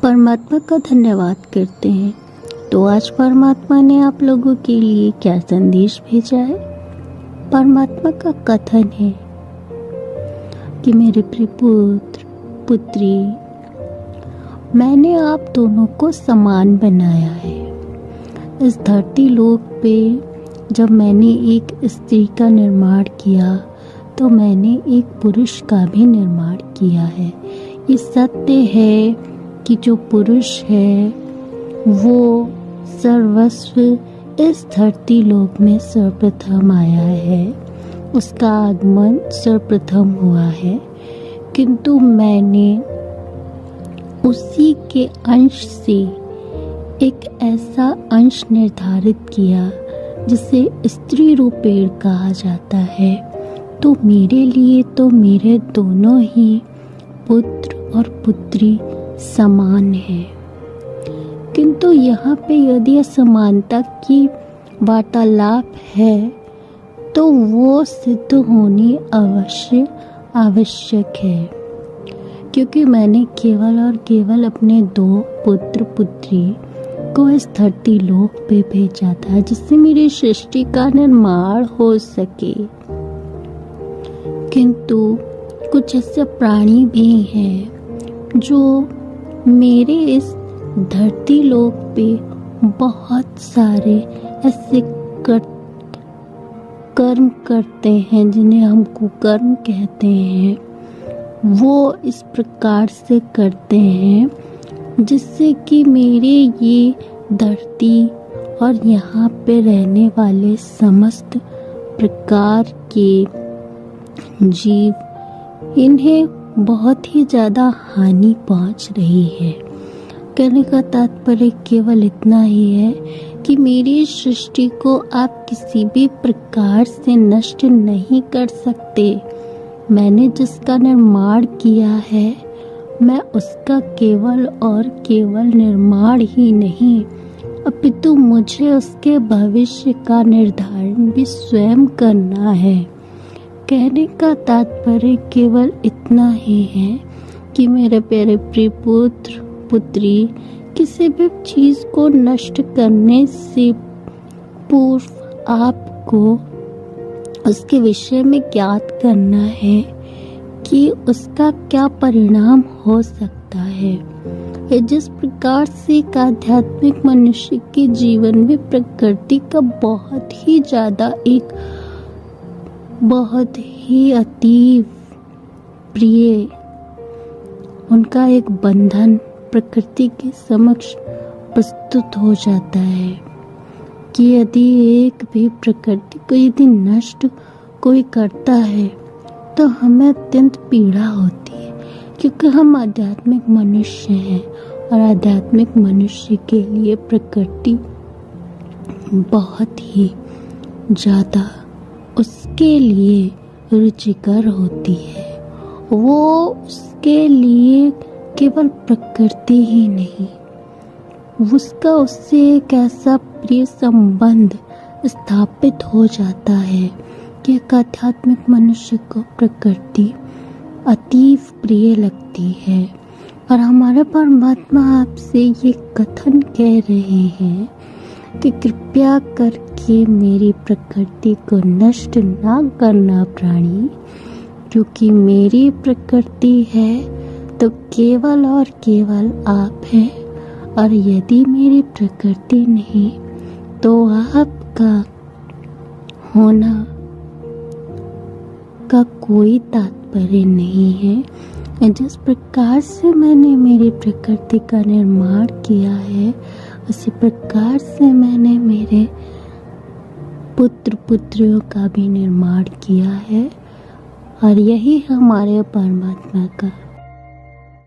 परमात्मा का धन्यवाद करते हैं। तो आज परमात्मा ने आप लोगों के लिए क्या संदेश भेजा है। परमात्मा का कथन है कि मेरे प्रिय पुत्र पुत्री, मैंने आप दोनों को समान बनाया है। इस धरती लोक पे जब मैंने एक स्त्री का निर्माण किया तो मैंने एक पुरुष का भी निर्माण किया है। ये सत्य है कि जो पुरुष है वो सर्वस्व इस धरती लोक में सर्वप्रथम आया है, उसका आगमन सर्वप्रथम हुआ है। किंतु मैंने उसी के अंश से एक ऐसा अंश निर्धारित किया जिसे स्त्री रूप पेड़ कहा जाता है। तो मेरे लिए तो मेरे दोनों ही पुत्र और पुत्री समान है। किंतु यहाँ पे यदि असमानता की वार्तालाप है तो वो सिद्ध होनी आवश्यक है, क्योंकि मैंने केवल और केवल अपने दो पुत्र पुत्री को इस धरती लोक पे भेजा था जिससे मेरी सृष्टि का निर्माण हो सके। किंतु कुछ ऐसे प्राणी भी हैं जो मेरे इस धरती लोक पे बहुत सारे ऐसे कर्म करते हैं जिन्हें हम कुकर्म कहते हैं। वो इस प्रकार से करते हैं जिससे कि मेरे ये धरती और यहाँ पे रहने वाले समस्त प्रकार के जीव, इन्हें बहुत ही ज़्यादा हानि पहुँच रही है। कहने का तात्पर्य केवल इतना ही है कि मेरी सृष्टि को आप किसी भी प्रकार से नष्ट नहीं कर सकते। मैंने जिसका निर्माण किया है मैं उसका केवल और केवल निर्माण ही नहीं अपितु मुझे उसके भविष्य का निर्धारण भी स्वयं करना है। कहने का तात्पर्य केवल इतना ही है कि मेरे प्यारे प्रिय पुत्र पुत्री, किसी भी चीज़ को नष्ट करने से पूर्व आपको उसके विषय में ज्ञात करना है कि उसका क्या परिणाम हो सकता है। जिस प्रकार से एक आध्यात्मिक मनुष्य के जीवन में प्रकृति का बहुत ही अतीव प्रिय उनका एक बंधन प्रकृति के समक्ष प्रस्तुत हो जाता है कि यदि एक भी प्रकृति को यदि नष्ट कोई करता है तो हमें अत्यंत पीड़ा होती है, क्योंकि हम आध्यात्मिक मनुष्य हैं और आध्यात्मिक मनुष्य के लिए प्रकृति बहुत ही ज़्यादा उसके लिए रुचिकर होती है। वो उसके लिए केवल प्रकृति ही नहीं, उसका उससे एक ऐसा प्रिय संबंध स्थापित हो जाता है कि एक आध्यात्मिक मनुष्य को प्रकृति अतीव प्रिय लगती है। और हमारा परमात्मा आपसे ये कथन कह रहे हैं कि कृपया करके मेरी प्रकृति को नष्ट ना करना प्राणी, क्योंकि मेरी प्रकृति है तो केवल और केवल आप हैं, और यदि मेरी प्रकृति नहीं तो आपका होना का कोई तात्पर्य नहीं है। जिस प्रकार से मैंने मेरी प्रकृति का निर्माण किया है उसी प्रकार से मैंने मेरे पुत्र पुत्रियों का भी निर्माण किया है, और यही हमारे परमात्मा का